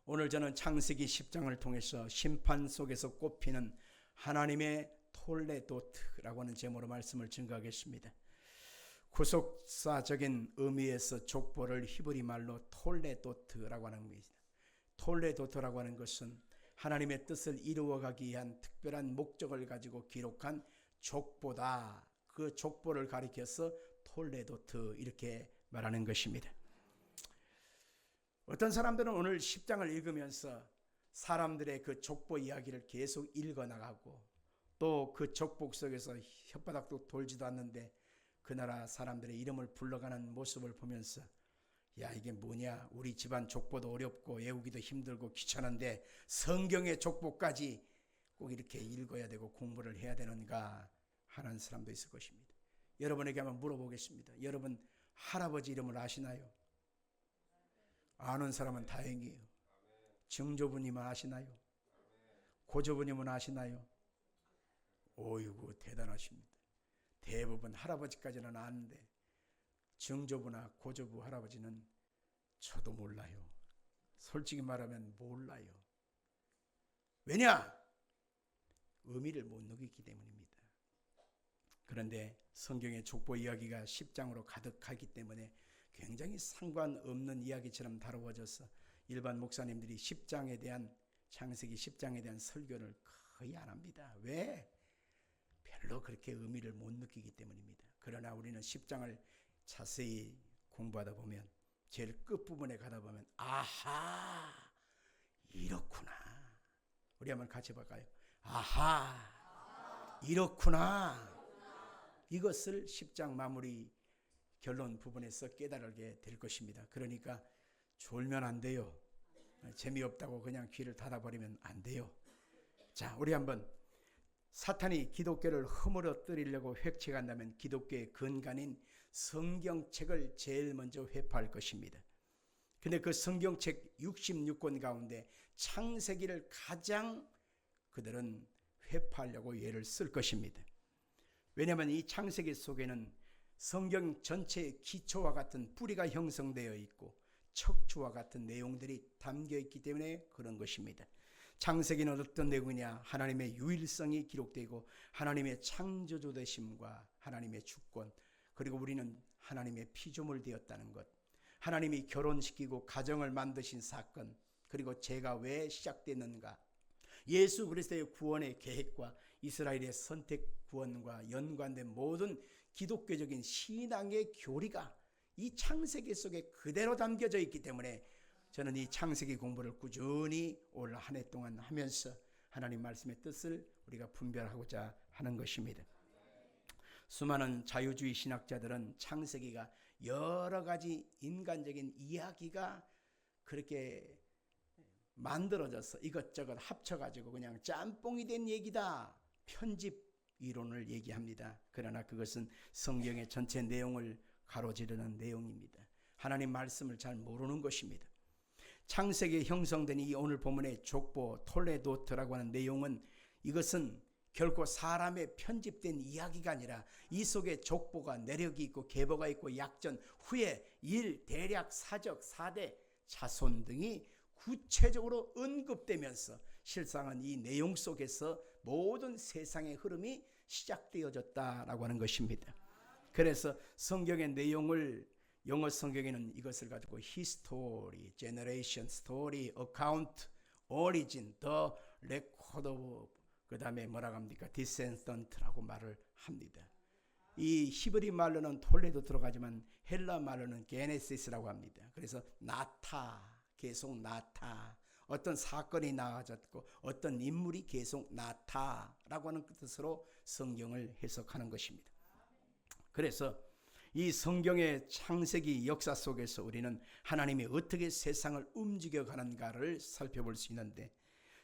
오늘 저는 창세기 10장을 통해서 심판 속에서 꼽히는 하나님의 톨레도트라고 하는 제목으로 말씀을 증거하겠습니다. 구속사적인 의미에서 족보를 히브리 말로 톨레도트라고 하는 것입니다. 톨레도트라고 하는 것은 하나님의 뜻을 이루어가기 위한 특별한 목적을 가지고 기록한 족보다. 그 족보를 가리켜서 톨레도트 이렇게 말하는 것입니다. 어떤 사람들은 오늘 10장을 읽으면서 사람들의 그 족보 이야기를 계속 읽어나가고 또 그 족보 속에서 혓바닥도 돌지도 않는데 그 나라 사람들의 이름을 불러가는 모습을 보면서 야, 이게 뭐냐, 우리 집안 족보도 어렵고 외우기도 힘들고 귀찮은데 성경의 족보까지 꼭 이렇게 읽어야 되고 공부를 해야 되는가 하는 사람도 있을 것입니다. 여러분에게 한번 물어보겠습니다. 여러분 할아버지 이름을 아시나요? 아는 사람은 다행이에요. 증조부님은 아시나요? 고조부님은 아시나요? 오이구, 대단하십니다. 대부분 할아버지까지는 아는데 증조부나 고조부 할아버지는 저도 몰라요. 솔직히 말하면 몰라요. 왜냐? 의미를 못 느끼기 때문입니다. 그런데 성경의 족보 이야기가 10장으로 가득하기 때문에 굉장히 상관없는 이야기처럼 다루어져서 일반 목사님들이 10장에 대한, 창세기 10장에 대한 설교를 거의 안 합니다. 왜? 별로 그렇게 의미를 못 느끼기 때문입니다. 그러나 우리는 10장을 자세히 공부하다 보면 제일 끝부분에 가다 보면 아하, 이렇구나. 우리 한번 같이 볼까요? 아하, 이렇구나. 이것을 10장 마무리 결론 부분에서 깨달게 될 것입니다. 그러니까 졸면 안 돼요. 재미없다고 그냥 귀를 닫아버리면 안 돼요. 자, 우리 한번 사탄이 기독교를 허물어뜨리려고 획책한다면 기독교의 근간인 성경책을 제일 먼저 회파할 것입니다. 근데 그 성경책 66권 가운데 창세기를 가장 그들은 회파하려고 예를 쓸 것입니다. 왜냐하면 이 창세기 속에는 성경 전체의 기초와 같은 뿌리가 형성되어 있고 척추와 같은 내용들이 담겨 있기 때문에 그런 것입니다. 창세기는 어떤 내용이냐? 하나님의 유일성이 기록되고 하나님의 창조주 되심과 하나님의 주권, 그리고 우리는 하나님의 피조물 되었다는 것, 하나님이 결혼시키고 가정을 만드신 사건, 그리고 죄가 왜 시작됐는가, 예수 그리스도의 구원의 계획과 이스라엘의 선택 구원과 연관된 모든 기독교적인 신앙의 교리가 이 창세기 속에 그대로 담겨져 있기 때문에 저는 이 창세기 공부를 꾸준히 올 한 해 동안 하면서 하나님 말씀의 뜻을 우리가 분별하고자 하는 것입니다. 수많은 자유주의 신학자들은 창세기가 여러 가지 인간적인 이야기가 그렇게 만들어져서 이것저것 합쳐가지고 그냥 짬뽕이 된 얘기다, 편집 이론을 얘기합니다. 그러나 그것은 성경의 전체 내용을 가로지르는 내용입니다. 하나님 말씀을 잘 모르는 것입니다. 창세기에 형성된 이 오늘 본문의 족보 톨레도트라고 하는 내용은, 이것은 결코 사람의 편집된 이야기가 아니라 이 속에 족보가 내력이 있고 계보가 있고 약전, 후에 일, 대략, 사적, 사대, 자손 등이 구체적으로 언급되면서 실상은 이 내용 속에서 모든 세상의 흐름이 시작되어졌다라고 하는 것입니다. 그래서 성경의 내용을 영어 성경에는 이것을 가지고 history, generation, story, account, origin, the record of, 그 다음에 뭐라고 합니까? descendant라고 말을 합니다. 이 히브리 말로는 톨레도 들어가지만 헬라 말로는 게네시스라고 합니다. 그래서 나타, 계속 나타, 어떤 사건이 나아졌고 어떤 인물이 계속 나타라고 하는 뜻으로 성경을 해석하는 것입니다. 그래서 이 성경의 창세기 역사 속에서 우리는 하나님이 어떻게 세상을 움직여가는가를 살펴볼 수 있는데,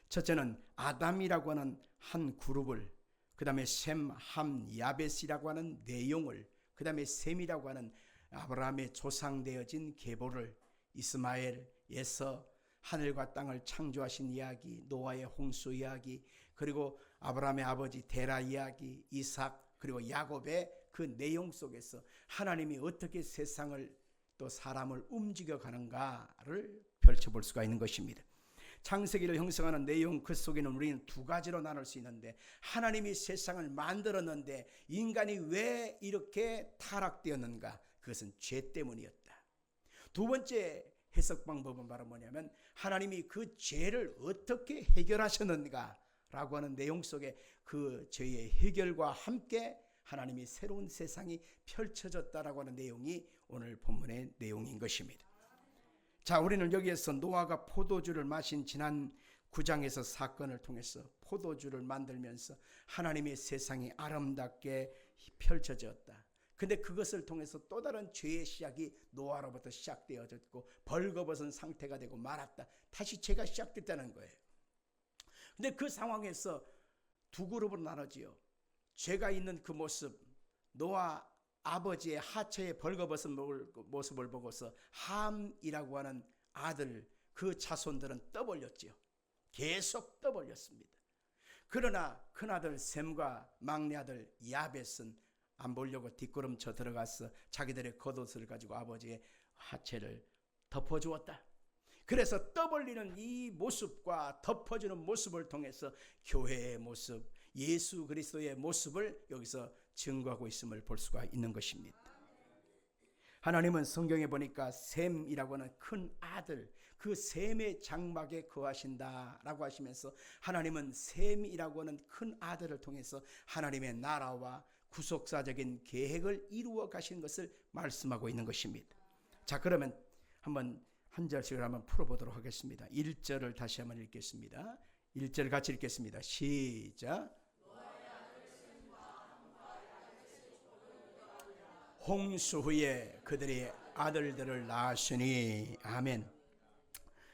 첫째는 아담이라고 하는 한 그룹을, 그 다음에 셈, 함, 야벳이라고 하는 내용을, 그 다음에 셈이라고 하는 아브라함의 조상되어진 계보를, 이스마엘, 에서, 하늘과 땅을 창조하신 이야기, 노아의 홍수 이야기, 그리고 아브라함의 아버지 데라 이야기, 이삭, 그리고 야곱의 그 내용 속에서 하나님이 어떻게 세상을 또 사람을 움직여 가는가를 펼쳐볼 수가 있는 것입니다. 창세기를 형성하는 내용 그 속에는 우리는 두 가지로 나눌 수 있는데, 하나님이 세상을 만들었는데 인간이 왜 이렇게 타락되었는가? 그것은 죄 때문이었다. 두 번째 해석 방법은 바로 뭐냐면, 하나님이 그 죄를 어떻게 해결하셨는가 라고 하는 내용 속에 그 죄의 해결과 함께 하나님이 새로운 세상이 펼쳐졌다라고 하는 내용이 오늘 본문의 내용인 것입니다. 자, 우리는 여기에서 노아가 포도주를 마신 지난 9장에서 사건을 통해서 포도주를 만들면서 하나님의 세상이 아름답게 펼쳐졌다. 근데 그것을 통해서 또 다른 죄의 시작이 노아로부터 시작되어졌고 벌거벗은 상태가 되고 말았다. 다시 죄가 시작됐다는 거예요. 근데 그 상황에서 두 그룹으로 나눠지요. 죄가 있는 그 모습, 노아 아버지의 하체에 벌거벗은 모습을 보고서 함이라고 하는 아들, 그 자손들은 떠벌렸지요. 계속 떠벌렸습니다. 그러나 큰아들 셈과 막내아들 야벳은 안 보려고 뒷걸음쳐 들어가서 자기들의 겉옷을 가지고 아버지의 하체를 덮어주었다. 그래서 떠벌리는 이 모습과 덮어주는 모습을 통해서 교회의 모습, 예수 그리스도의 모습을 여기서 증거하고 있음을 볼 수가 있는 것입니다. 하나님은 성경에 보니까 셈이라고 하는 큰 아들, 그 셈의 장막에 거하신다라고 하시면서 하나님은 셈이라고 하는 큰 아들을 통해서 하나님의 나라와 구속사적인 계획을 이루어 가신 것을 말씀하고 있는 것입니다. 자, 그러면 한번 한 절씩을 한번 풀어보도록 하겠습니다. 1절을 다시 한번 읽겠습니다. 1절 같이 읽겠습니다. 시작. 홍수 후에 그들이 아들들을 낳았으니. 아멘.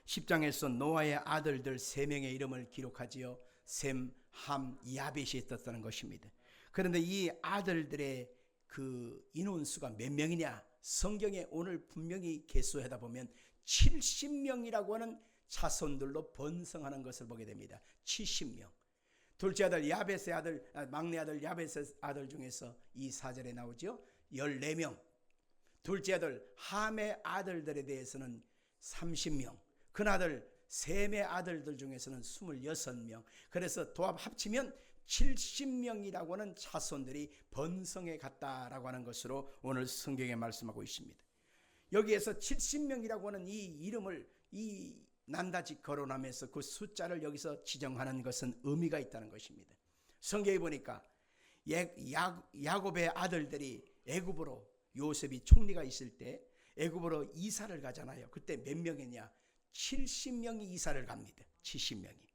10장에서 노아의 아들들 3명의 이름을 기록하지요. 셈, 함, 야벳이 있었다는 것입니다. 그런데 이 아들들의 그 인원수가 몇 명이냐? 성경에 오늘 분명히 계수하다 보면 70명이라고 하는 자손들로 번성하는 것을 보게 됩니다. 70명. 둘째 아들 야벳의 아들, 막내 아들 야벳의 아들 중에서 이 4절에 나오죠. 14명. 둘째 아들 함의 아들들에 대해서는 30명. 큰아들 셈의 아들들 중에서는 26명. 그래서 도합 합치면 70명이라고 하는 자손들이 번성해 갔다라고 하는 것으로 오늘 성경에 말씀하고 있습니다. 여기에서 70명이라고 하는 이 이름을 이 난다지 거론하면서 그 숫자를 여기서 지정하는 것은 의미가 있다는 것입니다. 성경에 보니까 야곱의 아들들이 애굽으로, 요셉이 총리가 있을 때 애굽으로 이사를 가잖아요. 그때 몇 명이냐? 70명이 이사를 갑니다. 70명이.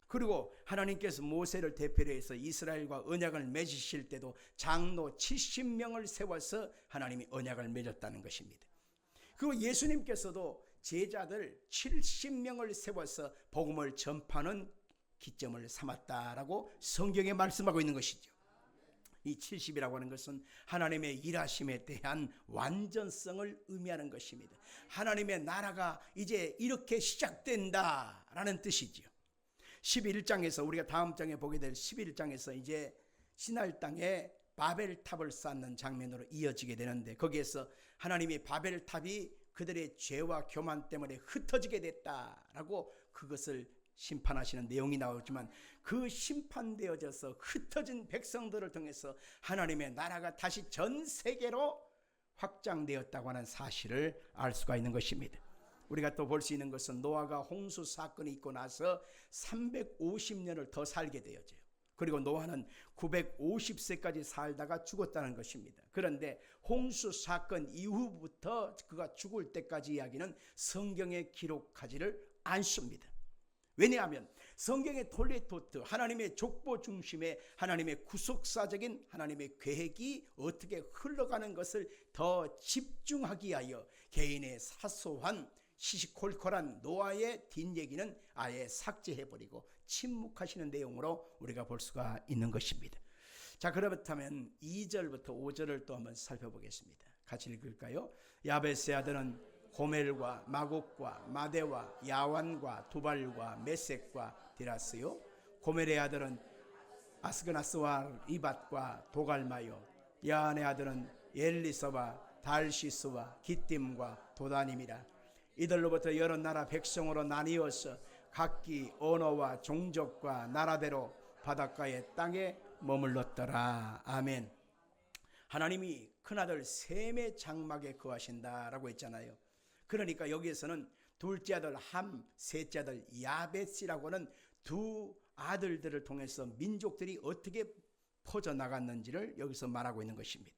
그리고 하나님께서 모세를 대표로 해서 이스라엘과 언약을 맺으실 때도 장로 70명을 세워서 하나님이 언약을 맺었다는 것입니다. 그리고 예수님께서도 제자들 70명을 세워서 복음을 전파하는 기점을 삼았다라고 성경에 말씀하고 있는 것이죠. 이 70이라고 하는 것은 하나님의 일하심에 대한 완전성을 의미하는 것입니다. 하나님의 나라가 이제 이렇게 시작된다라는 뜻이지요. 11장에서 우리가 다음 장에 보게 될 11장에서 이제 시날 땅에 바벨탑을 쌓는 장면으로 이어지게 되는데, 거기에서 하나님이 바벨탑이 그들의 죄와 교만 때문에 흩어지게 됐다라고 그것을 심판하시는 내용이 나오지만, 그 심판되어져서 흩어진 백성들을 통해서 하나님의 나라가 다시 전 세계로 확장되었다고 하는 사실을 알 수가 있는 것입니다. 우리가 또 볼 수 있는 것은 노아가 홍수 사건이 있고 나서 350년을 더 살게 되어져요. 그리고 노아는 950세까지 살다가 죽었다는 것입니다. 그런데 홍수 사건 이후부터 그가 죽을 때까지 이야기는 성경에 기록하지를 않습니다. 왜냐하면 성경의 톨레토트, 하나님의 족보 중심의 하나님의 구속사적인 하나님의 계획이 어떻게 흘러가는 것을 더 집중하기 위하여 개인의 사소한 시시콜콜한 노아의 뒷얘기는 아예 삭제해버리고 침묵하시는 내용으로 우리가 볼 수가 있는 것입니다. 자, 그렇다면 2절부터 5절을 또 한번 살펴보겠습니다. 같이 읽을까요? 야벳의 아들은 고멜과 마곡과 마데와 야완과 두발과 메섹과 디라스요. 고멜의 아들은 아스그나스와 이밧과 도갈마요. 야한의 아들은 엘리서와 달시스와 기띔과 도다님이라. 이들로부터 여러 나라 백성으로 나뉘어서 각기 언어와 종족과 나라대로 바닷가의 땅에 머물렀더라. 아멘. 하나님이 큰아들 셈의 장막에 거하신다라고 했잖아요. 그러니까 여기에서는 둘째 아들 함, 셋째 아들 야벳이라고 하는 두 아들들을 통해서 민족들이 어떻게 퍼져나갔는지를 여기서 말하고 있는 것입니다.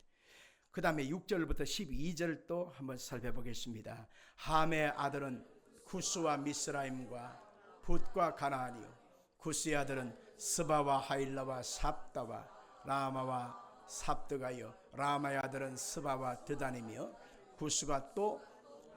그 다음에 6절부터 12절도 한번 살펴보겠습니다. 함의 아들은 구스와 미스라임과 붓과 가나안이요, 구스의 아들은 스바와 하일라와 삽다와 라마와 삽드가요, 라마의 아들은 스바와 드단이며, 구스가 또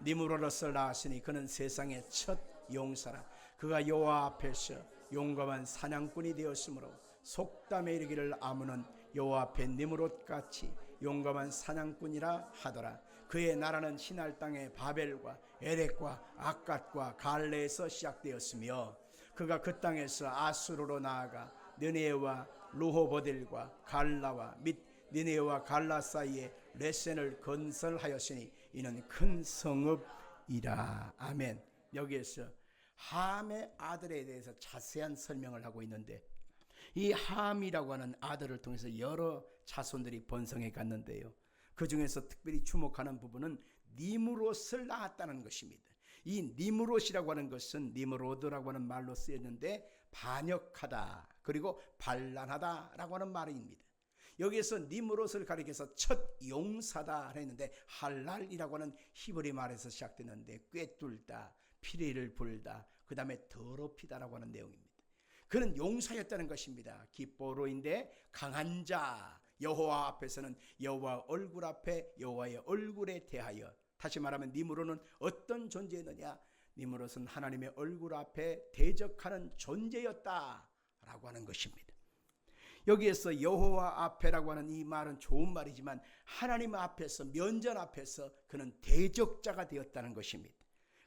니므롯을 낳았으니 그는 세상의 첫 용사라. 그가 여호와 앞에서 용감한 사냥꾼이 되었으므로 속담에 이르기를 아문은 여호와 앞에 니므롯같이 용감한 사냥꾼이라 하더라. 그의 나라는 신할 땅의 바벨과 에렉과 악갓과 갈레에서 시작되었으며, 그가 그 땅에서 아수르로 나아가 느네와 루호보딜과 갈라와 및 느네와 갈라 사이에 레센을 건설하였으니 이는 큰 성읍이라. 아멘. 여기에서 함의 아들에 대해서 자세한 설명을 하고 있는데, 이 함이라고 하는 아들을 통해서 여러 자손들이 번성해 갔는데요, 그 중에서 특별히 주목하는 부분은 니므롯을 낳았다는 것입니다. 이 니므롯이라고 하는 것은 니므로드라고 하는 말로 쓰였는데 반역하다 그리고 반란하다라고 하는 말입니다. 여기에서 니므롯을 가리켜서 첫 용사다 했는데, 할랄이라고 하는 히브리 말에서 시작되는데 꿰뚫다, 피리를 불다, 그 다음에 더럽히다라고 하는 내용입니다. 그는 용사였다는 것입니다. 기뻐로인데 강한 자, 여호와 앞에서는 여호와 얼굴 앞에 여호와의 얼굴에 대하여, 다시 말하면 니므롯은 어떤 존재였느냐, 니므롯은 하나님의 얼굴 앞에 대적하는 존재였다라고 하는 것입니다. 여기에서 여호와 앞에라고 하는 이 말은 좋은 말이지만 하나님 앞에서, 면전 앞에서 그는 대적자가 되었다는 것입니다.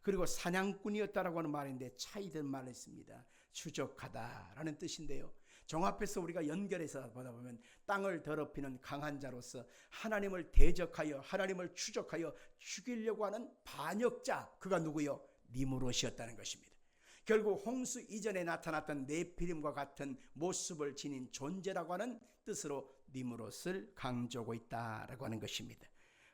그리고 사냥꾼이었다라고 하는 말인데 차이된 말이 있습니다. 추적하다라는 뜻인데요, 종합해서 우리가 연결해서 보다 보면 땅을 더럽히는 강한 자로서 하나님을 대적하여 하나님을 추적하여 죽이려고 하는 반역자, 그가 누구요? 니므롯이었다는 것입니다. 결국 홍수 이전에 나타났던 네피림과 같은 모습을 지닌 존재라고 하는 뜻으로 니므롯을 강조하고 있다라고 하는 것입니다.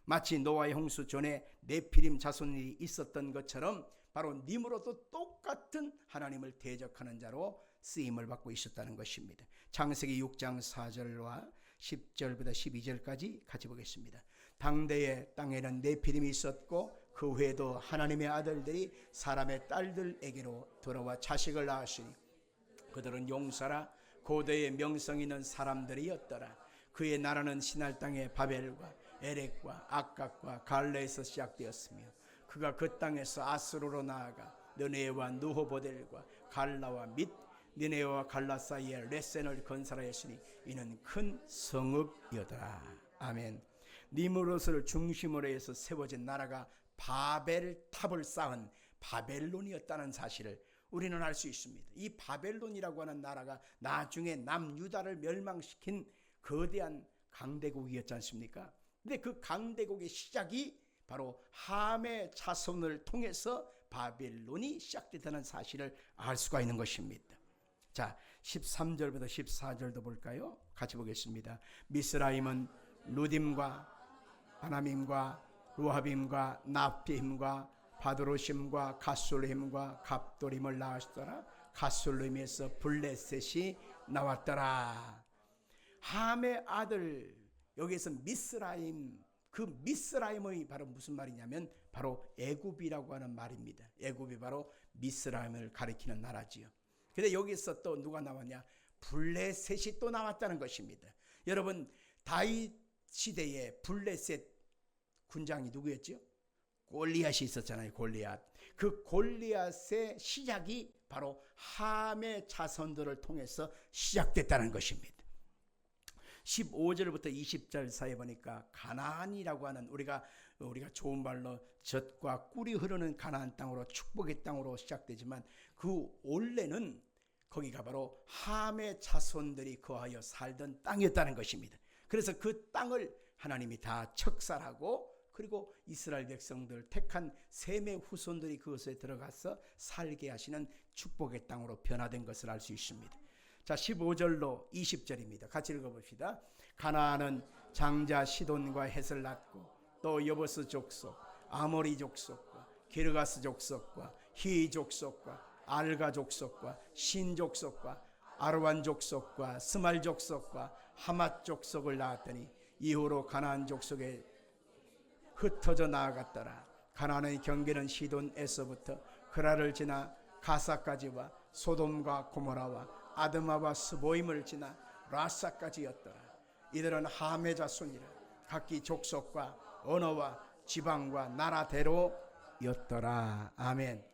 마치 노아의 홍수 전에 네피림 자손이 있었던 것처럼 바로 니므롯도 똑같은 하나님을 대적하는 자로 쓰임을 받고 있었다는 것입니다. 창세기 6장 4절과 10절부터 12절까지 같이 보겠습니다. 당대의 땅에는 네피림이 있었고 그 후에도 하나님의 아들들이 사람의 딸들에게로 돌아와 자식을 낳았으니 그들은 용사라 고대의 명성 있는 사람들이었더라. 그의 나라는 신할 땅의 바벨과 에렉과 악갓과 갈레에서 시작되었으며 그가 그 땅에서 아수르로 나아가 느네와 누호보델과 갈라와 및 느네와 갈라 사이에 레센을 건설하였으니 이는 큰 성읍이었더라. 아멘. 니므롯을 중심으로 해서 세워진 나라가 바벨탑을 쌓은 바벨론이었다는 사실을 우리는 알 수 있습니다. 이 바벨론이라고 하는 나라가 나중에 남유다를 멸망시킨 거대한 강대국이었지 않습니까? 근데 그 강대국의 시작이 바로 함의 자손을 통해서 바벨론이 시작됐다는 사실을 알 수가 있는 것입니다. 자, 13절부터 14절도 볼까요? 같이 보겠습니다. 미스라임은 루딤과 아나밈과 루하빔과 납디힘과 바드로심과 가술림과 갑도림을 낳았더라. 가술림에서 블레셋이 나왔더라. 함의 아들, 여기에서 미스라임, 그 미스라임의 바로 무슨 말이냐면 바로 애굽이라고 하는 말입니다. 애굽이 바로 미스라임을 가리키는 나라지요. 근데 여기서 또 누가 나왔냐? 블레셋이 또 나왔다는 것입니다. 여러분, 다윗 시대에 블레셋 군장이 누구였죠? 골리앗이 있었잖아요. 골리앗. 그 골리앗의 시작이 바로 함의 자손들을 통해서 시작됐다는 것입니다. 15절부터 20절 사이에 보니까 가나안이라고 하는 우리가 좋은 말로 젖과 꿀이 흐르는 가나안 땅으로, 축복의 땅으로 시작되지만 그 원래는 거기가 바로 함의 자손들이 거하여 살던 땅이었다는 것입니다. 그래서 그 땅을 하나님이 다 척살하고 그리고 이스라엘 백성들 택한 셈의 후손들이 그것에 들어가서 살게 하시는 축복의 땅으로 변화된 것을 알 수 있습니다. 자, 15절로 20절입니다. 같이 읽어봅시다. 가나안은 장자 시돈과 헷을 낳고 또 여보스 족속, 아모리 족속과 기르가스 족속과 히 족속과 알가 족속과 신 족속과 아르완 족속과 스말 족속과 하맛 족속을 낳았더니 이후로 가나안 족속에 흩어져 나아갔더라. 가나안의 경계는 시돈에서부터 그라를 지나 가사까지와 소돔과 고모라와 아드마와 스보임을 지나 라사까지였더라. 이들은 함의 자손이라 각기 족속과 언어와 지방과 나라대로였더라. 아멘.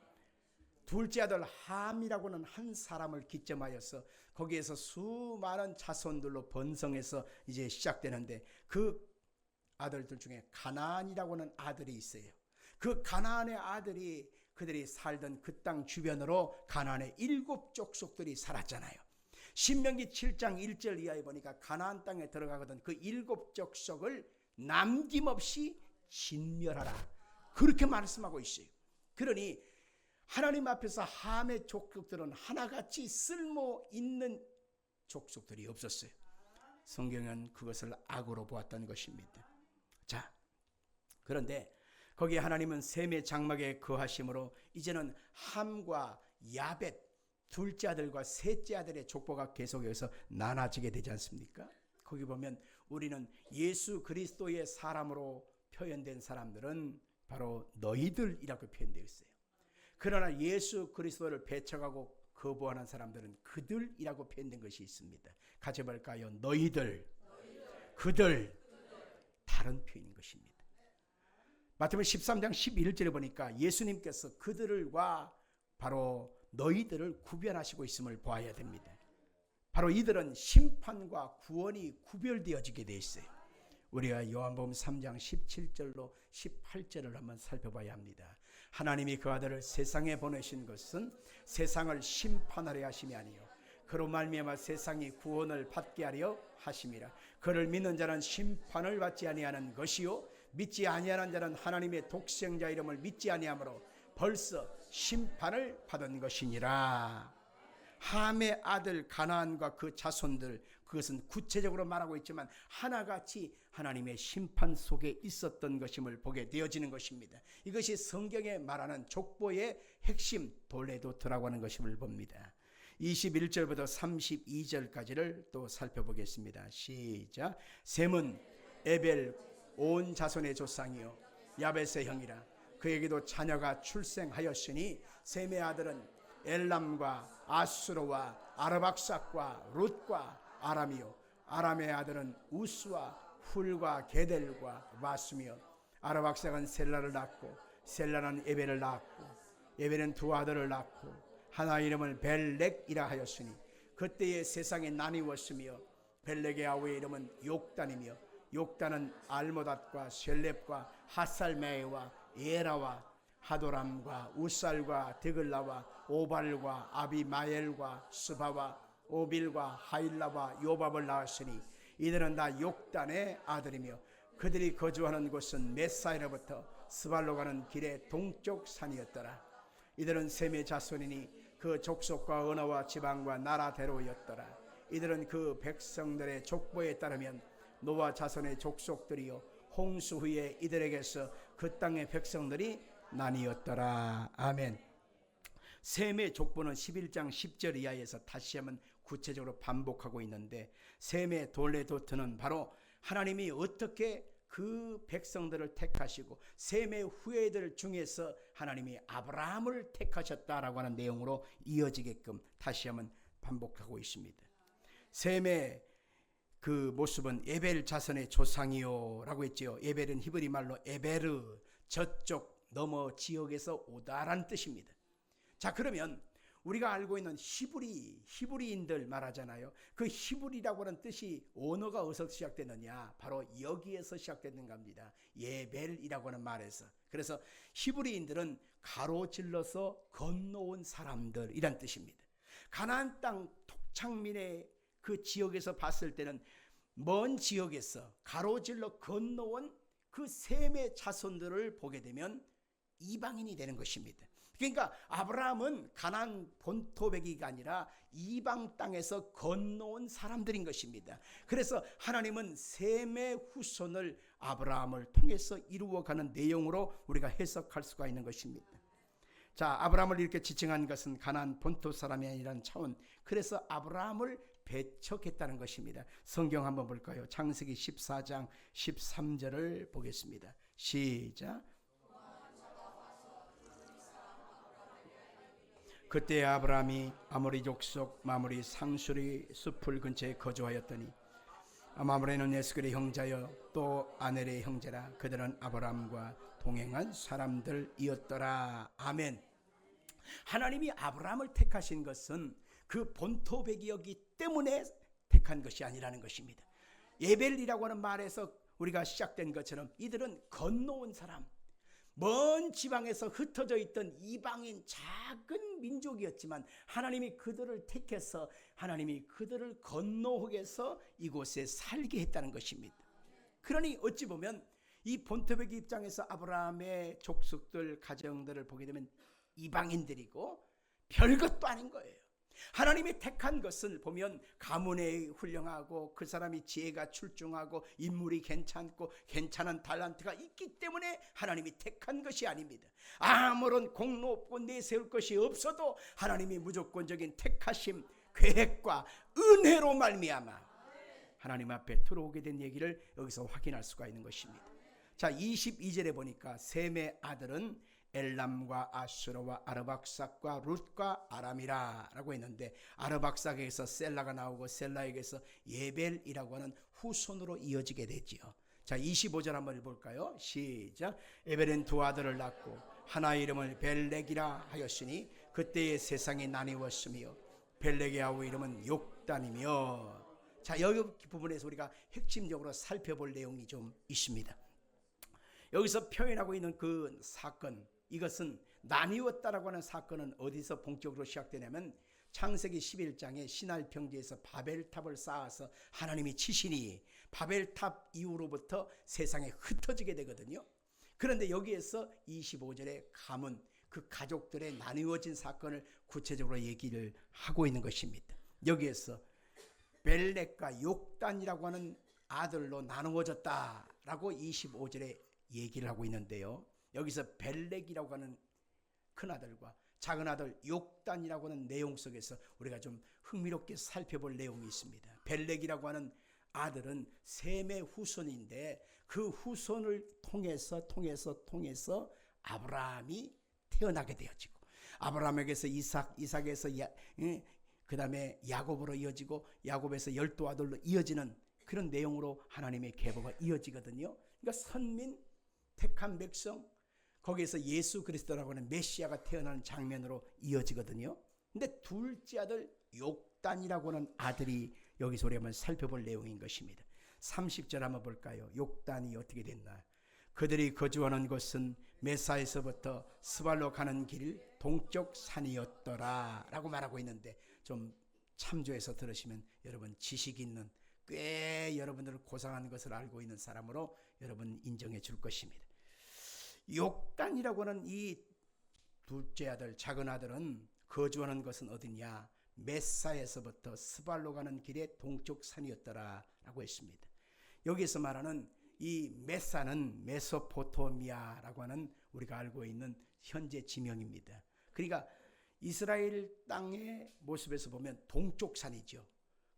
둘째 아들 함이라고는 한 사람을 기점하여서 거기에서 수많은 자손들로 번성해서 이제 시작되는데, 그 아들들 중에 가나안이라고는 아들이 있어요. 그 가나안의 아들이 그들이 살던 그 땅 주변으로 가나안의 7 족속들이 살았잖아요. 신명기 7장 1절 이하에 보니까 가나안 땅에 들어가거든 그 7 족속을 남김없이 진멸하라, 그렇게 말씀하고 있어요. 그러니 하나님 앞에서 함의 족속들은 하나같이 쓸모 있는 족속들이 없었어요. 성경은 그것을 악으로 보았던 것입니다. 자, 그런데 거기에 하나님은 셈의 장막에 거하심으로 이제는 함과 야벳 둘째 아들과 셋째 아들의 족보가 계속해서 나눠지게 되지 않습니까? 거기 보면 우리는 예수 그리스도의 사람으로 표현된 사람들은 바로 너희들이라고 표현되어 있어요. 그러나 예수 그리스도를 배척하고 거부하는 사람들은 그들이라고 표현된 것이 있습니다. 같이 볼까요? 너희들, 그들, 다른 표현인 것입니다. 마태복음 13장 11절에 보니까 예수님께서 그들과 바로 너희들을 구별하시고 있음을 보아야 됩니다. 바로 이들은 심판과 구원이 구별되어지게 되어 있어요. 우리가 요한복음 3장 17절로 18절을 한번 살펴봐야 합니다. 하나님이 그 아들을 세상에 보내신 것은 세상을 심판하려 하심이 아니요 그로 말미암아 세상이 구원을 받게 하려 하심이라. 그를 믿는 자는 심판을 받지 아니하는 것이요 믿지 아니하는 자는 하나님의 독생자 이름을 믿지 아니하므로 벌써 심판을 받은 것이니라. 함의 아들 가나안과 그 자손들, 그것은 구체적으로 말하고 있지만 하나같이 하나님의 심판 속에 있었던 것임을 보게 되어지는 것입니다. 이것이 성경에 말하는 족보의 핵심 돌레도트라고 하는 것임을 봅니다. 21절부터 32절까지를 또 살펴보겠습니다. 시작. 셈은 에벨 온 자손의 조상이요 야벳의 형이라. 그에게도 자녀가 출생하였으니 셈의 아들은 엘람과 아수르와 아르박삭과 룻과 아람이요 아람의 아들은 우스와 훌과 게델과 마스며 아르박삭은 셀라를 낳고 셀라는 에벨을 낳았고 에벨은 두 아들을 낳고 하나 이름을 벨렉이라 하였으니 그때의 세상에 나뉘었으며 벨렉의 아우의 이름은 욕단이며 욕단은 알모닷과 셀렙과 핫살메와 에라와 하도람과 우살과 데글라와 오발과 아비마엘과 스바와 오빌과 하일라와 요밥을 낳았으니 이들은 다 욕단의 아들이며 그들이 거주하는 곳은 메사이로부터 스발로 가는 길의 동쪽 산이었더라. 이들은 셈의 자손이니 그 족속과 언어와 지방과 나라대로였더라. 이들은 그 백성들의 족보에 따르면 노아 자손의 족속들이요 홍수 후에 이들에게서 그 땅의 백성들이 나뉘었더라. 아멘. 셈의 족보는 11장 10절 이하에서 다시 한번 구체적으로 반복하고 있는데, 셈의 돌레도트는 바로 하나님이 어떻게 그 백성들을 택하시고 셈의 후예들 중에서 하나님이 아브라함을 택하셨다라고 하는 내용으로 이어지게끔 다시 한번 반복하고 있습니다. 셈의 그 모습은 에벨 자손의 조상이요 라고 했죠. 에벨은 히브리 말로 에베르, 저쪽 너머 지역에서 오다라는 뜻입니다. 자, 그러면 우리가 알고 있는 히브리인들 말하잖아요. 그 히브리라고 하는 뜻이 언어가 어디서 시작되느냐? 바로 여기에서 시작되는 겁니다. 예벨이라고 하는 말에서. 그래서 히브리인들은 가로질러서 건너온 사람들이란 뜻입니다. 가나안 땅 토착민의 그 지역에서 봤을 때는 먼 지역에서 가로질러 건너온 그 셈의 자손들을 보게 되면 이방인이 되는 것입니다. 그러니까 아브라함은 가나안 본토백이가 아니라 이방 땅에서 건너온 사람들인 것입니다. 그래서 하나님은 셈의 후손을 아브라함을 통해서 이루어가는 내용으로 우리가 해석할 수가 있는 것입니다. 자, 아브라함을 이렇게 지칭한 것은 가나안 본토 사람이 아니라는 차원. 그래서 아브라함을 배척했다는 것입니다. 성경 한번 볼까요? 창세기 14장 13절을 보겠습니다. 시작. 그때 아브라함이 아모리 족속 마므리 상수리 숲을 근처에 거주하였더니 마므리는 에스겔의 형제여 또 아넬의 형제라. 그들은 아브라함과 동행한 사람들이었더라. 아멘. 하나님이 아브라함을 택하신 것은 그 본토백이었기 때문에 택한 것이 아니라는 것입니다. 예벨이라고 하는 말에서 우리가 시작된 것처럼 이들은 건너온 사람, 먼 지방에서 흩어져 있던 이방인 작은 민족이었지만 하나님이 그들을 택해서 하나님이 그들을 건너오게 해서 이곳에 살게 했다는 것입니다. 그러니 어찌 보면 이 본토백 입장에서 아브라함의 족속들 가정들을 보게 되면 이방인들이고 별것도 아닌 거예요. 하나님이 택한 것을 보면 가문에 훌륭하고 그 사람이 지혜가 출중하고 인물이 괜찮고 괜찮은 달란트가 있기 때문에 하나님이 택한 것이 아닙니다. 아무런 공로 없고 내세울 것이 없어도 하나님이 무조건적인 택하심, 계획과 은혜로 말미암아 하나님 앞에 들어오게 된 얘기를 여기서 확인할 수가 있는 것입니다. 자, 22절에 보니까 셈의 아들은 엘람과 아수르와 아르박삭과 룻과 아람이라 라고 했는데 아르박삭에서 셀라가 나오고 셀라에게서 예벨이라고 하는 후손으로 이어지게 되지요. 자, 25절 한번 볼까요? 시작. 에벨은 두 아들을 낳고 하나의 이름을 벨렉이라 하였으니 그때의 세상이 나뉘었으며 벨렉의 아우 이름은 욕단이며. 자, 여기 부분에서 우리가 핵심적으로 살펴볼 내용이 좀 있습니다. 여기서 표현하고 있는 그 사건, 이것은 나뉘었다라고 하는 사건은 어디서 본격으로 시작되냐면 창세기 11장에 시날 평지에서 바벨탑을 쌓아서 하나님이 치시니 바벨탑 이후로부터 세상에 흩어지게 되거든요. 그런데 여기에서 25절에 가문, 그 가족들의 나뉘어진 사건을 구체적으로 얘기를 하고 있는 것입니다. 여기에서 벨렉과 욕단이라고 하는 아들로 나누어졌다라고 25절에 얘기를 하고 있는데요. 여기서 벨렉이라고 하는 큰아들과 작은아들 욕단이라고 하는 내용 속에서 우리가 좀 흥미롭게 살펴볼 내용이 있습니다. 벨렉이라고 하는 아들은 셈의 후손인데 그 후손을 통해서 아브라함이 태어나게 되어지고 아브라함에게서 이삭에서 그 다음에 야곱으로 이어지고 야곱에서 12아들로 이어지는 그런 내용으로 하나님의 계보가 이어지거든요. 그러니까 선민, 택한 백성, 거기에서 예수 그리스도라고 하는 메시아가 태어나는 장면으로 이어지거든요. 근데 둘째 아들 욕단이라고 하는 아들이 여기서 우리 한번 살펴볼 내용인 것입니다. 30절 한번 볼까요? 욕단이 어떻게 됐나? 그들이 거주하는 곳은 메사에서부터 스발로 가는 길 동쪽 산이었더라 라고 말하고 있는데 좀 참조해서 들으시면 여러분 지식 있는 꽤 여러분들을 고상한 것을 알고 있는 사람으로 여러분 인정해 줄 것입니다. 욕단이라고 하는 이 둘째 아들, 작은 아들은 거주하는 것은 어디냐? 메사에서부터 스발로 가는 길의 동쪽 산이었더라 라고 했습니다. 여기서 말하는 이 메사는 메소포타미아라고 하는 우리가 알고 있는 현재 지명입니다. 그러니까 이스라엘 땅의 모습에서 보면 동쪽 산이죠.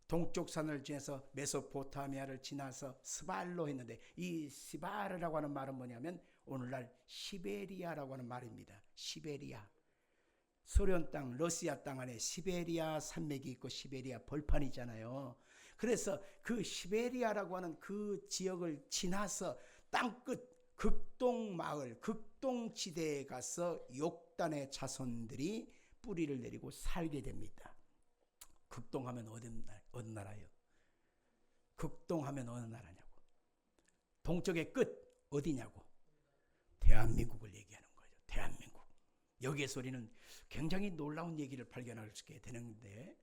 동쪽 산을 지나서 메소포타미아를 지나서 스발로 했는데 이 스바르라고 하는 말은 뭐냐면 오늘날 시베리아라고 하는 말입니다. 시베리아. 소련 땅, 러시아 땅 안에 시베리아 산맥이 있고 시베리아 벌판이잖아요. 그래서 그 시베리아라고 하는 그 지역을 지나서 땅끝 극동 마을, 극동 지대에 가서 욕단의 자손들이 뿌리를 내리고 살게 됩니다. 극동하면 어느 나라예요? 극동하면 어느 나라냐고. 동쪽의 끝 어디냐고. 대한민국을 얘기하는 거죠. 대한민국. 여기에서 우리는 굉장히 놀라운 얘기를 발견할 수 있게 되는데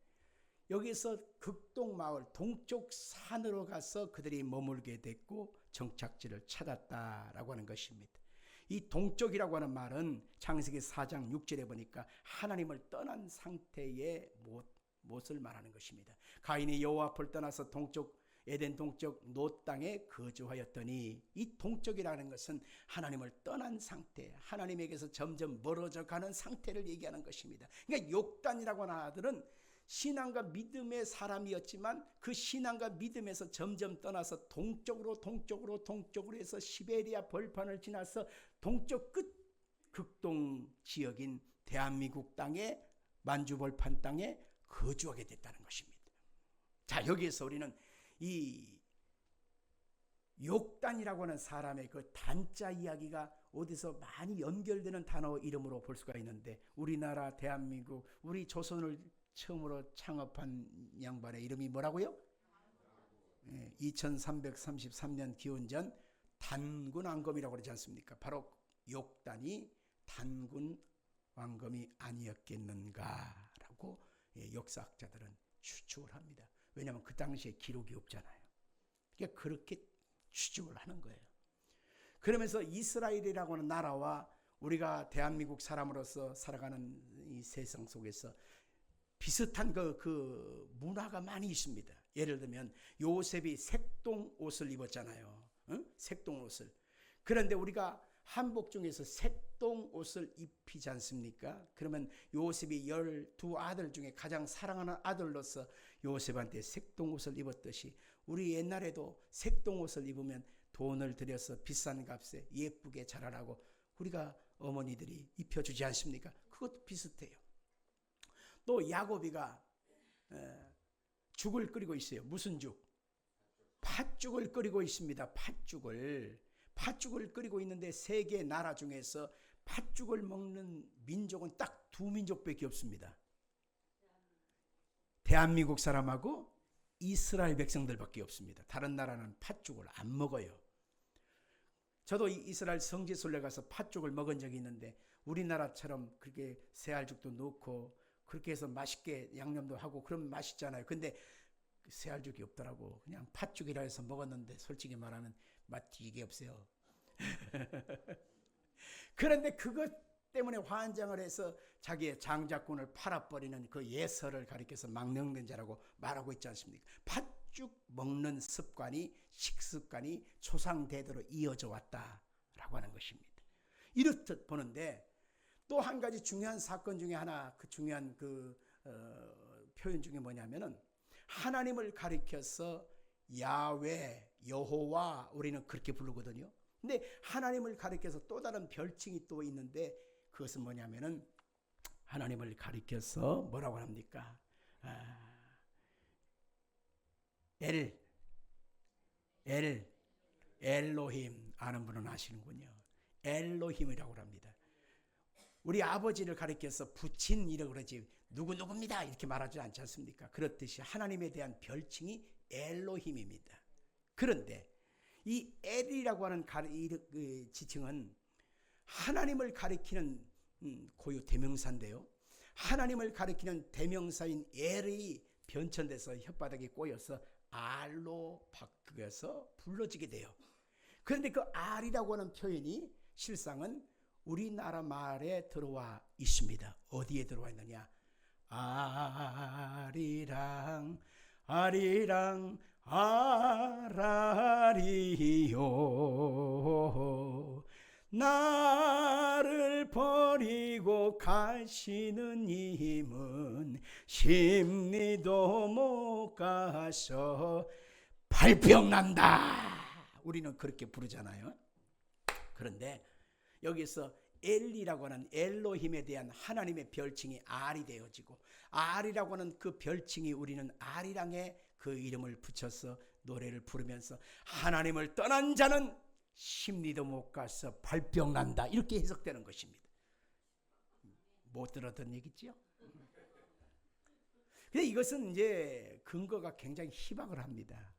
여기서 극동 마을 동쪽 산으로 가서 그들이 머물게 됐고 정착지를 찾았다라고 하는 것입니다. 이 동쪽이라고 하는 말은 창세기 4장 6절에 보니까 하나님을 떠난 상태의 못을 말하는 것입니다. 가인이 여호와 앞을 떠나서 동쪽 에덴 동쪽 노 땅에 거주하였더니, 이 동쪽이라는 것은 하나님을 떠난 상태, 하나님에게서 점점 멀어져 가는 상태를 얘기하는 것입니다. 그러니까 욕단이라고 하는 아들은 신앙과 믿음의 사람이었지만 그 신앙과 믿음에서 점점 떠나서 동쪽으로 해서 시베리아 벌판을 지나서 동쪽 끝 극동 지역인 대한민국 땅에, 만주 벌판 땅에 거주하게 됐다는 것입니다. 자, 여기에서 우리는 이 욕단이라고 하는 사람의 그 단자 이야기가 어디서 많이 연결되는 단어 이름으로 볼 수가 있는데, 우리나라 대한민국 우리 조선을 처음으로 창업한 양반의 이름이 뭐라고요? 2333년 기원전 단군 왕검이라고 그러지 않습니까? 바로 욕단이 단군 왕검이 아니었겠는가라고 역사학자들은 추측을 합니다. 왜냐하면 그 당시에 기록이 없잖아요. 그러니까 그렇게 추측을 하는 거예요. 그러면서 이스라엘이라고 하는 나라와 우리가 대한민국 사람으로서 살아가는 이 세상 속에서 비슷한 그 문화가 많이 있습니다. 예를 들면 요셉이 색동 옷을 입었잖아요. 응? 색동 옷을. 그런데 우리가 한복 중에서 색동 옷을 입히지 않습니까? 그러면 요셉이 12 아들 중에 가장 사랑하는 아들로서 요셉한테 색동 옷을 입었듯이, 우리 옛날에도 색동 옷을 입으면 돈을 들여서 비싼 값에 예쁘게 자라라고 우리가 어머니들이 입혀주지 않습니까? 그것도 비슷해요. 또 야곱이가 죽을 끓이고 있어요. 무슨 죽? 팥죽을 끓이고 있습니다. 팥죽을 끓이고 있는데 세계 나라 중에서 팥죽을 먹는 민족은 딱 두 민족밖에 없습니다. 대한민국 사람하고 이스라엘 백성들밖에 없습니다. 다른 나라는 팥죽을 안 먹어요. 저도 이스라엘 성지순례 가서 팥죽을 먹은 적이 있는데, 우리나라처럼 그렇게 새알죽도 넣고 그렇게 해서 맛있게 양념도 하고 그러면 맛있잖아요. 근데 새알죽이 없더라고. 그냥 팥죽이라 해서 먹었는데 솔직히 말하면 맛 되게 없어요. 그런데 그것 때문에 환장을 해서 자기의 장자권을 팔아버리는 그 예설을 가리켜서 망령된자라고 말하고 있지 않습니까? 팥죽 먹는 습관이, 식습관이 조상대대로 이어져 왔다라고 하는 것입니다. 이렇듯 보는데, 또 한 가지 중요한 사건 중에 하나, 그 중요한 표현 중에 뭐냐면은, 하나님을 가리켜서 야훼, 여호와 우리는 그렇게 부르거든요. 근데 하나님을 가리켜서 또 다른 별칭이 또 있는데, 그것은 뭐냐면은 하나님을 가리켜서 뭐라고 합니까? 엘로힘, 아는 분은 아시는군요. 엘로힘이라고 합니다. 우리 아버지를 가리켜서 부친 이라고 그러지 누구누구입니다 이렇게 말하지 않지 않습니까? 그렇듯이 하나님에 대한 별칭이 엘로힘입니다. 그런데 이 엘이라고 하는 지칭은 하나님을 가리키는 고유 대명사인데요, 하나님을 가리키는 대명사인 엘이 변천돼서 혓바닥에 꼬여서 알로 바뀌어서 불러지게 돼요. 그런데 그 알이라고 하는 표현이 실상은 우리나라 말에 들어와 있습니다. 어디에 들어와 있느냐? 아리랑 아리랑 아라리요, 나를 버리고 가시는 님은 심리도 못 가서 발병난다. 우리는 그렇게 부르잖아요. 그런데 여기서 엘리라고 하는 엘로힘에 대한 하나님의 별칭이 알이 되어지고, 알이라고 하는 그 별칭이 우리는 아리랑에 그 이름을 붙여서 노래를 부르면서 하나님을 떠난 자는 심리도 못 가서 발병난다, 이렇게 해석되는 것입니다. 못 들었던 얘기죠? 근데 이것은 이제 근거가 굉장히 희박을 합니다.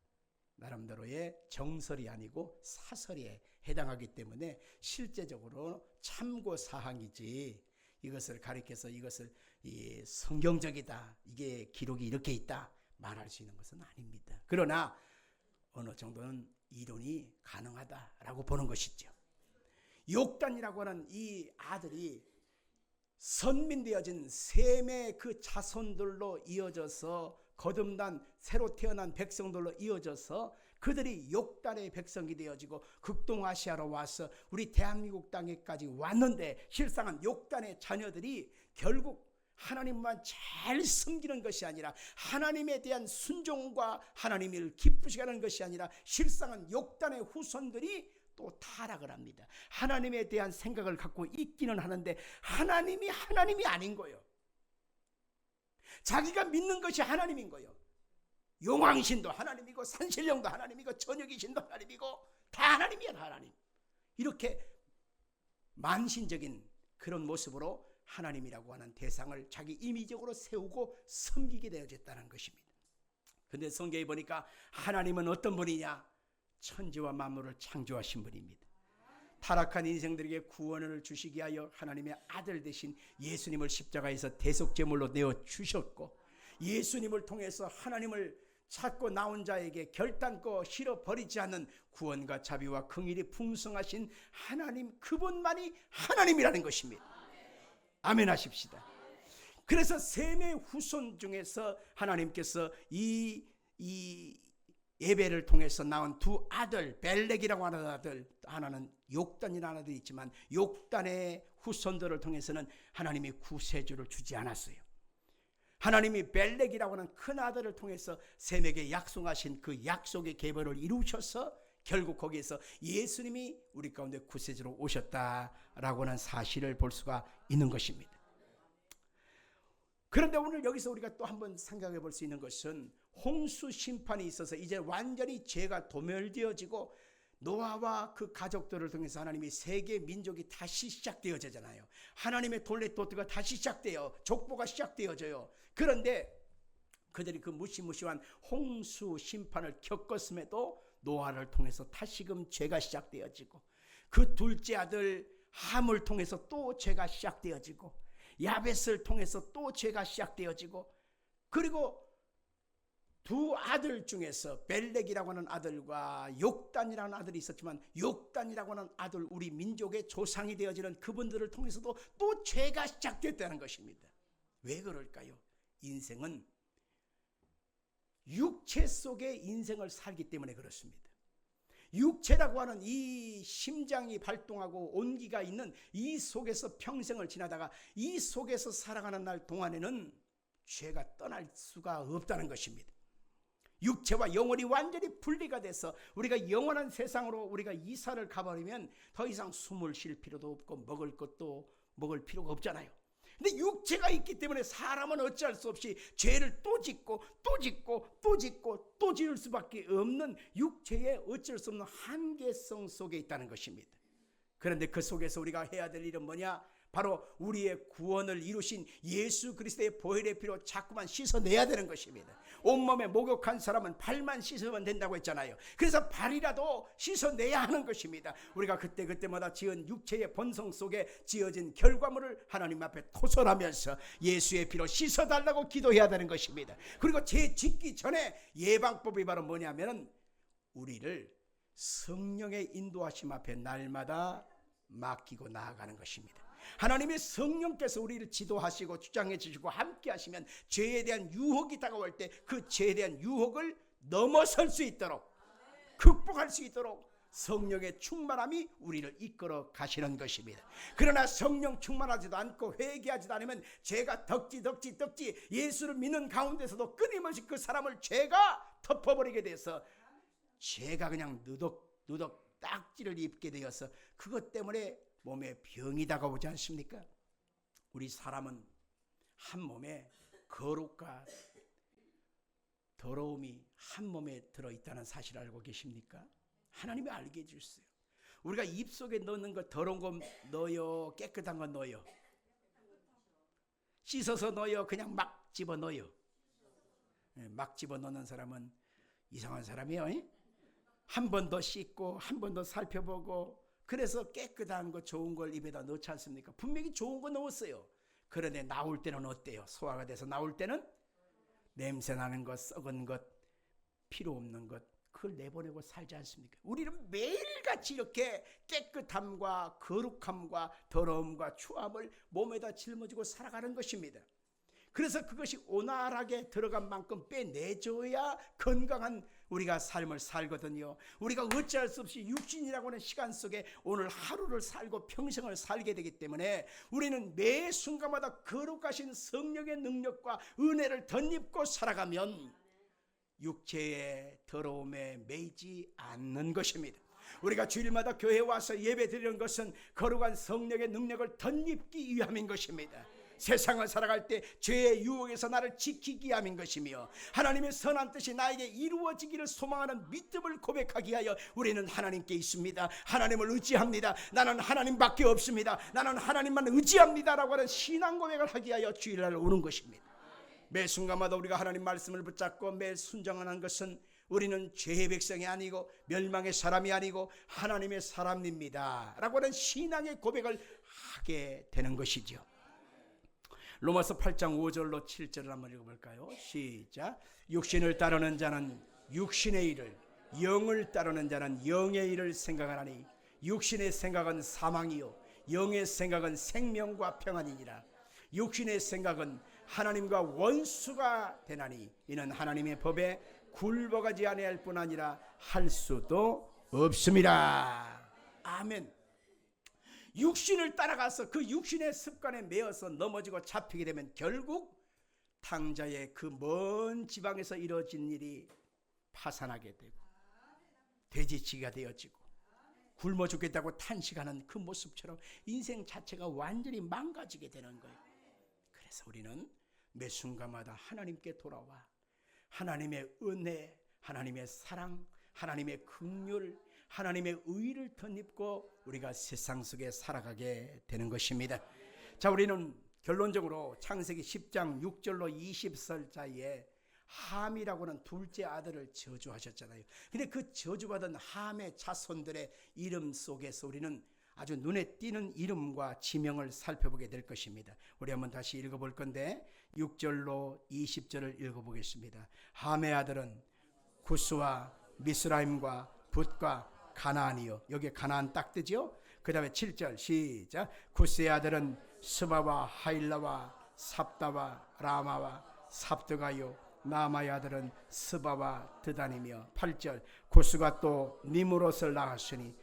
나름대로의 정설이 아니고 사설에 해당하기 때문에 실제적으로 참고 사항이지, 이것을 가리켜서 이것을 이 성경적이다, 이게 기록이 이렇게 있다 말할 수 있는 것은 아닙니다. 그러나 어느 정도는 이론이 가능하다라고 보는 것이죠. 욕단이라고 하는 이 아들이 선민되어진 셈의 그 자손들로 이어져서 거듭난 새로 태어난 백성들로 이어져서 그들이 욕단의 백성이 되어지고 극동아시아로 와서 우리 대한민국 땅에까지 왔는데, 실상은 욕단의 자녀들이 결국 하나님만 잘 섬기는 것이 아니라 하나님에 대한 순종과 하나님을 기쁘시게 하는 것이 아니라 실상은 욕단의 후손들이 또 타락을 합니다. 하나님에 대한 생각을 갖고 있기는 하는데 하나님이 아닌 거예요. 자기가 믿는 것이 하나님인 거예요. 용왕신도 하나님이고 산신령도 하나님이고 저녁이신도 하나님이고 다 하나님이야, 다 하나님. 이렇게 만신적인 그런 모습으로 하나님이라고 하는 대상을 자기 임의적으로 세우고 섬기게 되어졌다는 것입니다. 그런데 성경에 보니까 하나님은 어떤 분이냐? 천지와 만물을 창조하신 분입니다. 타락한 인생들에게 구원을 주시기 위하여 하나님의 아들 되신 예수님을 십자가에서 대속제물로 내어주셨고, 예수님을 통해서 하나님을 찾고 나온 자에게 결단코 실어버리지 않는 구원과 자비와 긍휼이 풍성하신 하나님, 그분만이 하나님이라는 것입니다. 아멘 하십시다. 그래서 셈의 후손 중에서 하나님께서 이 예배를 통해서 나온 두 아들, 벨렉이라고 하는 아들, 하나는 욕단이라는 아들이 있지만 욕단의 후손들을 통해서는 하나님이 구세주를 주지 않았어요. 하나님이 벨렉이라고 하는 큰 아들을 통해서 셈에게 약속하신 그 약속의 계보를 이루셔서 결국 거기에서 예수님이 우리 가운데 구세주로 오셨다라고 하는 사실을 볼 수가 있는 것입니다. 그런데 오늘 여기서 우리가 또 한번 생각해 볼 수 있는 것은 홍수 심판이 있어서 이제 완전히 죄가 도멸되어지고 노아와 그 가족들을 통해서 하나님이 세계 민족이 다시 시작되어지잖아요. 하나님의 돌레토트가 다시 시작돼요. 족보가 시작되어져요. 그런데 그들이 그 무시무시한 홍수 심판을 겪었음에도 노아를 통해서 다시금 죄가 시작되어지고, 그 둘째 아들 함을 통해서 또 죄가 시작되어지고, 야벳을 통해서 또 죄가 시작되어지고, 그리고 두 아들 중에서 벨렉이라고 하는 아들과 욕단이라는 아들이 있었지만 욕단이라고 하는 아들, 우리 민족의 조상이 되어지는 그분들을 통해서도 또 죄가 시작됐다는 것입니다. 왜 그럴까요? 인생은 육체 속에 인생을 살기 때문에 그렇습니다. 육체라고 하는 이 심장이 발동하고 온기가 있는 이 속에서 평생을 지나다가 이 속에서 살아가는 날 동안에는 죄가 떠날 수가 없다는 것입니다. 육체와 영혼이 완전히 분리가 돼서 우리가 영원한 세상으로 우리가 이사를 가버리면 더 이상 숨을 쉴 필요도 없고 먹을 필요가 없잖아요. 근데 육체가 있기 때문에 사람은 어찌할 수 없이 죄를 또 짓고 또 짓고 또 짓고 또 지을 수밖에 없는 육체의 어쩔 수 없는 한계성 속에 있다는 것입니다. 그런데 그 속에서 우리가 해야 될 일은 뭐냐? 바로 우리의 구원을 이루신 예수 그리스도의 보혈의 피로 자꾸만 씻어내야 되는 것입니다. 온몸에 목욕한 사람은 발만 씻으면 된다고 했잖아요. 그래서 발이라도 씻어내야 하는 것입니다. 우리가 그때마다 지은 육체의 본성 속에 지어진 결과물을 하나님 앞에 토설하면서 예수의 피로 씻어달라고 기도해야 되는 것입니다. 그리고 죄 짓기 전에 예방법이 바로 뭐냐면 우리를 성령의 인도하심 앞에 날마다 맡기고 나아가는 것입니다. 하나님의 성령께서 우리를 지도하시고 주장해 주시고 함께 하시면 죄에 대한 유혹이 다가올 때 그 죄에 대한 유혹을 넘어설 수 있도록, 극복할 수 있도록 성령의 충만함이 우리를 이끌어 가시는 것입니다. 그러나 성령 충만하지도 않고 회개하지도 않으면 죄가 덕지 예수를 믿는 가운데서도 끊임없이 그 사람을 죄가 덮어버리게 돼서 죄가 그냥 누덕 딱지를 입게 되어서 그것 때문에 몸에 병이 다가오지 않습니까? 우리 사람은 한 몸에 거룩과 더러움이 한 몸에 들어있다는 사실을 알고 계십니까? 하나님이 알게 해주셨어요. 우리가 입속에 넣는 거 더러운 거 넣어요? 깨끗한 거 넣어요? 씻어서 넣어요? 그냥 막 집어넣어요? 막 집어넣는 사람은 이상한 사람이에요. 한 번 더 씻고 한 번 더 살펴보고, 그래서 깨끗한 거 좋은 걸 입에다 넣지 않습니까? 분명히 좋은 거 넣었어요. 그런데 나올 때는 어때요? 소화가 돼서 나올 때는 냄새나는 것, 썩은 것, 필요 없는 것, 그걸 내보내고 살지 않습니까? 우리는 매일같이 이렇게 깨끗함과 거룩함과 더러움과 추함을 몸에다 짊어지고 살아가는 것입니다. 그래서 그것이 온화하게 들어간 만큼 빼내줘야 건강한 우리가 삶을 살거든요. 우리가 어찌할 수 없이 육신이라고 하는 시간 속에 오늘 하루를 살고 평생을 살게 되기 때문에 우리는 매 순간마다 거룩하신 성령의 능력과 은혜를 덧입고 살아가면 육체의 더러움에 매이지 않는 것입니다. 우리가 주일마다 교회에 와서 예배 드리는 것은 거룩한 성령의 능력을 덧입기 위함인 것입니다. 세상을 살아갈 때 죄의 유혹에서 나를 지키기 위함인 것이며 하나님의 선한 뜻이 나에게 이루어지기를 소망하는 믿음을 고백하기 위하여 우리는 하나님께 있습니다. 하나님을 의지합니다. 나는 하나님밖에 없습니다. 나는 하나님만 의지합니다 라고 하는 신앙 고백을 하기 위하여 주일날 오는 것입니다. 매 순간마다 우리가 하나님 말씀을 붙잡고 매 순종하는 것은 우리는 죄의 백성이 아니고 멸망의 사람이 아니고 하나님의 사람입니다 라고 하는 신앙의 고백을 하게 되는 것이죠. 로마서 8장 5절로 7절을 한번 읽어볼까요? 시작. 육신을 따르는 자는 육신의 일을, 영을 따르는 자는 영의 일을 생각하나니 육신의 생각은 사망이요 영의 생각은 생명과 평안이니라. 육신의 생각은 하나님과 원수가 되나니 이는 하나님의 법에 굴복하지 아니할 뿐 아니라 할 수도 없습니다. 아멘. 육신을 따라가서 그 육신의 습관에 매어서 넘어지고 잡히게 되면 결국 탕자의 그 먼 지방에서 이루어진 일이 파산하게 되고 돼지치기가 되어지고 굶어 죽겠다고 탄식하는 그 모습처럼 인생 자체가 완전히 망가지게 되는 거예요. 그래서 우리는 매 순간마다 하나님께 돌아와 하나님의 은혜, 하나님의 사랑, 하나님의 긍휼, 하나님의 의를 덧입고 우리가 세상 속에 살아가게 되는 것입니다. 자, 우리는 결론적으로 창세기 10장 6절로 20절자에 함이라고 하는 둘째 아들을 저주하셨잖아요. 근데 그 저주받은 함의 자손들의 이름 속에서 우리는 아주 눈에 띄는 이름과 지명을 살펴보게 될 것입니다. 우리 한번 다시 읽어볼 건데 6절로 20절을 읽어보겠습니다. 함의 아들은 구스와 미스라임과 붓과 가나안이요. 여기에 가나안 딱 뜨죠. 그 다음에 7절 시작. 구스의 아들은 스바와 하일라와 삽다와 라마와 삽드가요. 나마의 아들은 스바와 드단이며 8절 구스가 또 니므롯을 낳았으니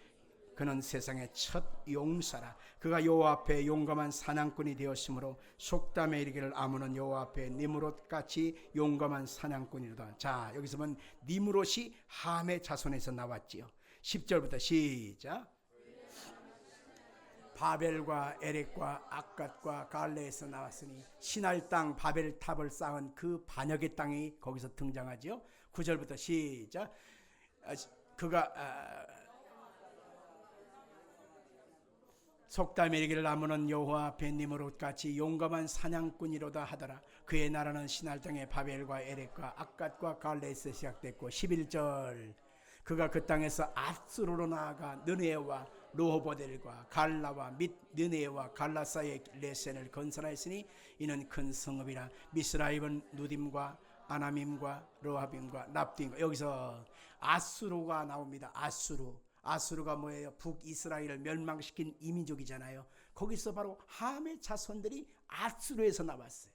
그는 세상의 첫 용사라. 그가 여호와 앞에 용감한 사냥꾼이 되었으므로 속담에 이르기를 아문은 여호와 앞에 니므롯같이 용감한 사냥꾼이로다. 자, 여기서 보면 니므롯이 함의 자손에서 나왔지요. 10절부터 시작. 바벨과 에렉과 악갓과 갈레에서 나왔으니 신할 땅 바벨 탑을 쌓은 그 반역의 땅이 거기서 등장하지요. 9절부터 시작. 그가 속담에 이르기를 아문은 여호와 앞에 니므롯같이 용감한 사냥꾼이로다 하더라. 그의 나라는 신할 땅의 바벨과 에렉과 악갓과 갈레에서 시작됐고 11절 그가 그 땅에서 앗수르로 나아가 느네와 로호보델과 갈라와 및 느네와 갈라 사이의 레센을 건설하였으니 이는 큰 성읍이라. 미스라임은 누딤과 아나밈과 로하빔과 납딤과 여기서 앗수르가 나옵니다. 아수르가 뭐예요? 북이스라엘을 멸망시킨 이민족이잖아요. 거기서 바로 함의 자손들이 아수르에서 나왔어요.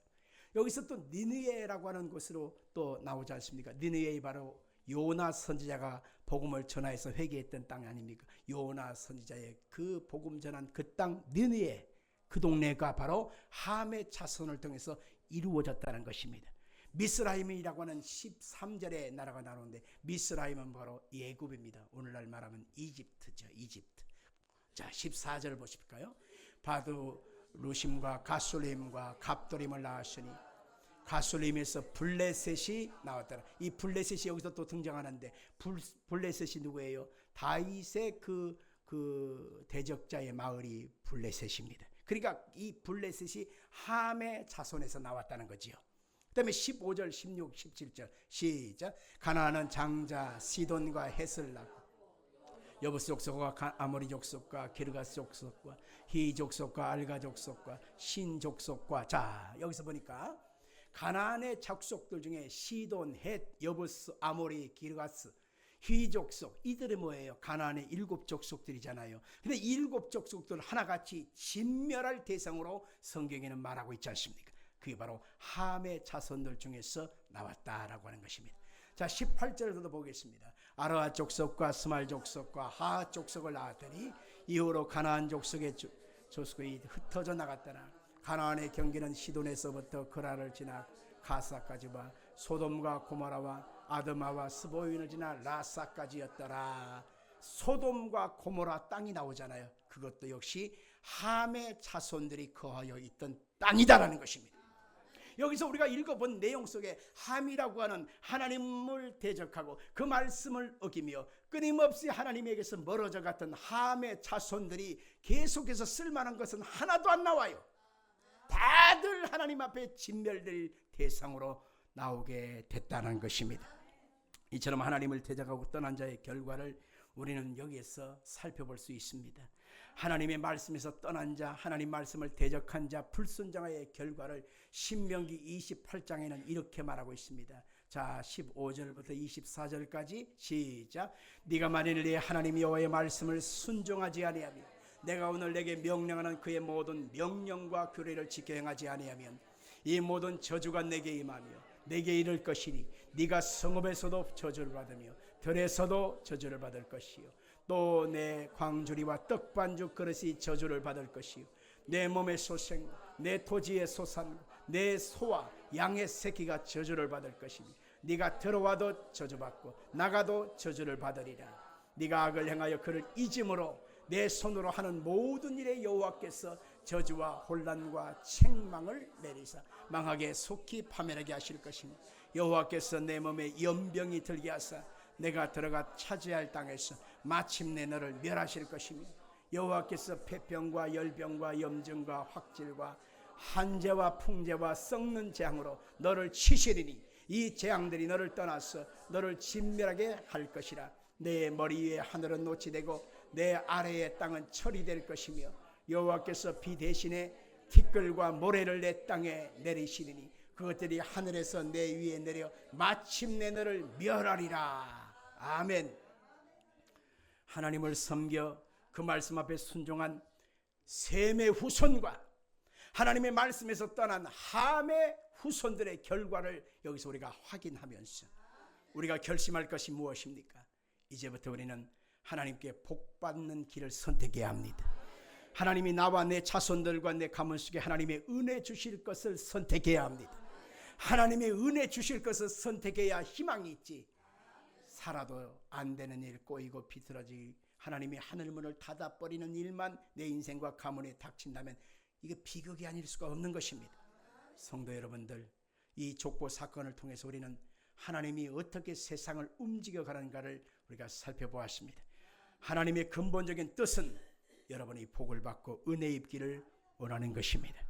여기서 또 니느웨라고 하는 곳으로 또 나오지 않습니까? 니느웨이 바로 요나 선지자가 복음을 전하여서 회개했던 땅 아닙니까? 요나 선지자의 그 복음 전한 그 땅 니느웨, 그 동네가 바로 함의 자손을 통해서 이루어졌다는 것입니다. 미스라임이라고 하는 13절의 나라가 나오는데 미스라임은 바로 예굽입니다. 오늘날 말하면 이집트죠. 이집트. 자, 14절 보실까요? 바두 루심과 가솔림과 갑도림을 낳았으니 가솔림에서 블레셋이 나왔더라. 이 블레셋이 여기서 또 등장하는데 블레셋이 누구예요? 다윗의 그 대적자의 마을이 블레셋입니다. 그러니까 이 블레셋이 함의 자손에서 나왔다는 거지요. 그 다음에 15절, 16, 17절 시작. 가나안은 장자 시돈과 헷을 낳고 여부스 족속과 아모리 족속과 기르가스 족속과 히 족속과 알가 족속과 신 족속과, 자 여기서 보니까 가나안의 족속들 중에 시돈, 헷, 여부스, 아모리, 기르가스, 휘 족속, 이들이 뭐예요? 가나안의 7 족속들이잖아요. 근데 7 족속들 하나같이 진멸할 대상으로 성경에는 말하고 있지 않습니까? 그게 바로 함의 자손들 중에서 나왔다라고 하는 것입니다. 자 18절에도 보겠습니다. 아르아 족속과 스말 족속과 하하 족속을 낳았더니 이후로 가나안 족속의 조속이 흩어져 나갔더라. 가나안의 경계는 시돈에서부터 그라를 지나 가사까지 와 소돔과 고모라와 아드마와 스보인을 지나 라사까지였더라. 소돔과 고모라 땅이 나오잖아요. 그것도 역시 함의 자손들이 거하여 있던 땅이다라는 것입니다. 여기서 우리가 읽어본 내용 속에 함이라고 하는 하나님을 대적하고 그 말씀을 어기며 끊임없이 하나님에게서 멀어져 갔던 함의 자손들이 계속해서 쓸만한 것은 하나도 안 나와요. 다들 하나님 앞에 진멸될 대상으로 나오게 됐다는 것입니다. 이처럼 하나님을 대적하고 떠난 자의 결과를 우리는 여기에서 살펴볼 수 있습니다. 하나님의 말씀에서 떠난 자, 하나님 말씀을 대적한 자, 불순종의 결과를 신명기 28장에는 이렇게 말하고 있습니다. 자 15절부터 24절까지 시작. 네가 만일 네 하나님 여호와의 말씀을 순종하지 아니하며 내가 오늘 내게 명령하는 그의 모든 명령과 규례를 지켜 행하지 아니하면 이 모든 저주가 내게 임하며 내게 이를 것이니 네가 성읍에서도 저주를 받으며 들에서도 저주를 받을 것이요 또 내 광주리와 떡반죽 그릇이 저주를 받을 것이요 내 몸의 소생 내 토지의 소산 내 소와 양의 새끼가 저주를 받을 것이니 네가 들어와도 저주받고 나가도 저주를 받으리라. 네가 악을 행하여 그를 잊음으로 내 손으로 하는 모든 일에 여호와께서 저주와 혼란과 책망을 내리사 망하게 속히 파멸하게 하실 것이니 여호와께서 내 몸에 연병이 들게 하사 내가 들어가 차지할 땅에서 마침내 너를 멸하실 것이며 여호와께서 폐병과 열병과 염증과 확질과 한재와 풍재와 썩는 재앙으로 너를 치시리니 이 재앙들이 너를 떠나서 너를 진멸하게 할 것이라. 내 머리 위에 하늘은 노치 되고 내 아래의 땅은 철이 될 것이며 여호와께서 비 대신에 티끌과 모래를 내 땅에 내리시리니 그것들이 하늘에서 내 위에 내려 마침내 너를 멸하리라. 아멘. 하나님을 섬겨 그 말씀 앞에 순종한 셈의 후손과 하나님의 말씀에서 떠난 함의 후손들의 결과를 여기서 우리가 확인하면서 우리가 결심할 것이 무엇입니까? 이제부터 우리는 하나님께 복받는 길을 선택해야 합니다. 하나님이 나와 내 자손들과 내 가문 속에 하나님의 은혜 주실 것을 선택해야 합니다. 하나님의 은혜 주실 것을 선택해야 희망이 있지. 살아도 안 되는 일, 꼬이고 비틀어지기, 하나님이 하늘문을 닫아버리는 일만 내 인생과 가문에 닥친다면 이게 비극이 아닐 수가 없는 것입니다. 성도 여러분들, 이 족보 사건을 통해서 우리는 하나님이 어떻게 세상을 움직여가는가를 우리가 살펴보았습니다. 하나님의 근본적인 뜻은 여러분이 복을 받고 은혜 입기를 원하는 것입니다.